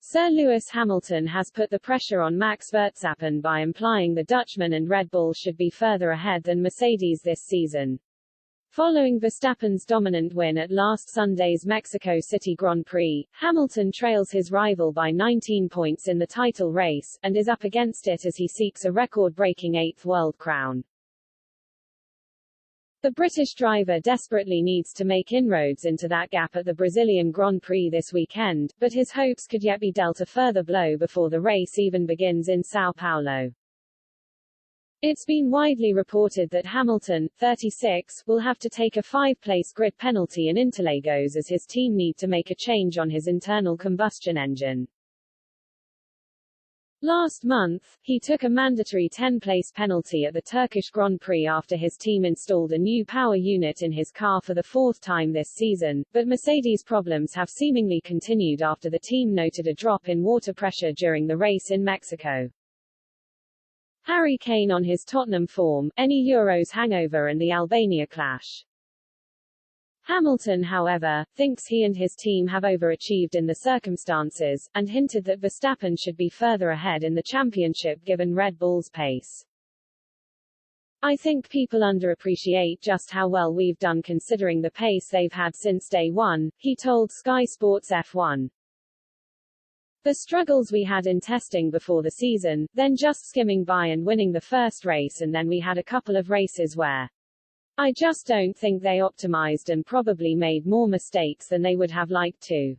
Sir Lewis Hamilton has put the pressure on Max Verstappen by implying the Dutchman and Red Bull should be further ahead than Mercedes this season. Following Verstappen's dominant win at last Sunday's Mexico City Grand Prix, Hamilton trails his rival by 19 points in the title race, and is up against it as he seeks a record-breaking 8th world crown. The British driver desperately needs to make inroads into that gap at the Brazilian Grand Prix this weekend, but his hopes could yet be dealt a further blow before the race even begins in São Paulo. It's been widely reported that Hamilton, 36, will have to take a 5-place grid penalty in Interlagos as his team need to make a change on his internal combustion engine. Last month, he took a mandatory 10-place penalty at the Turkish Grand Prix after his team installed a new power unit in his car for the 4th time this season, but Mercedes' problems have seemingly continued after the team noted a drop in water pressure during the race in Mexico. Harry Kane on his Tottenham form, any Euros hangover and the Albania clash. Hamilton, however, thinks he and his team have overachieved in the circumstances, and hinted that Verstappen should be further ahead in the championship given Red Bull's pace. I think people underappreciate just how well we've done considering the pace they've had since day one, he told Sky Sports F1. The struggles we had in testing before the season, then just skimming by and winning the first race, and then we had a couple of races where I just don't think they optimized and probably made more mistakes than they would have liked to.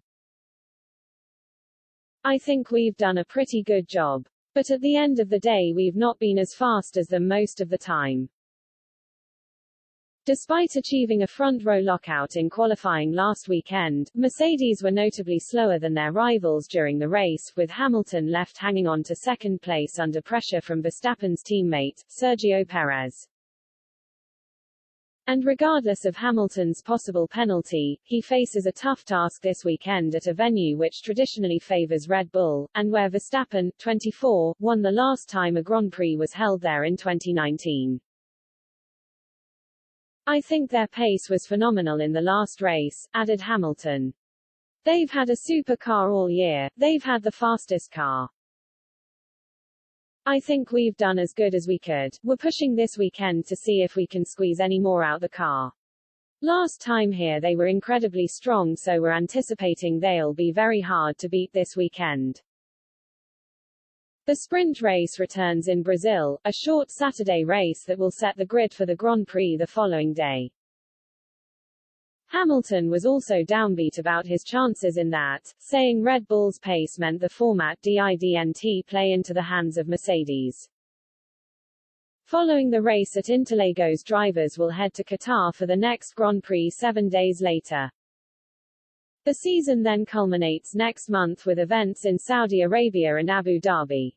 I think we've done a pretty good job. But at the end of the day we've not been as fast as them most of the time. Despite achieving a front-row lockout in qualifying last weekend, Mercedes were notably slower than their rivals during the race, with Hamilton left hanging on to second place under pressure from Verstappen's teammate, Sergio Perez. And regardless of Hamilton's possible penalty, he faces a tough task this weekend at a venue which traditionally favors Red Bull, and where Verstappen, 24, won the last time a Grand Prix was held there in 2019. I think their pace was phenomenal in the last race, added Hamilton. They've had a super car all year, they've had the fastest car. I think we've done as good as we could. We're pushing this weekend to see if we can squeeze any more out the car. Last time here they were incredibly strong, so we're anticipating they'll be very hard to beat this weekend. The sprint race returns in Brazil, a short Saturday race that will set the grid for the Grand Prix the following day. Hamilton was also downbeat about his chances in that, saying Red Bull's pace meant the format didn't play into the hands of Mercedes. Following the race at Interlagos, drivers will head to Qatar for the next Grand Prix 7 days later. The season then culminates next month with events in Saudi Arabia and Abu Dhabi.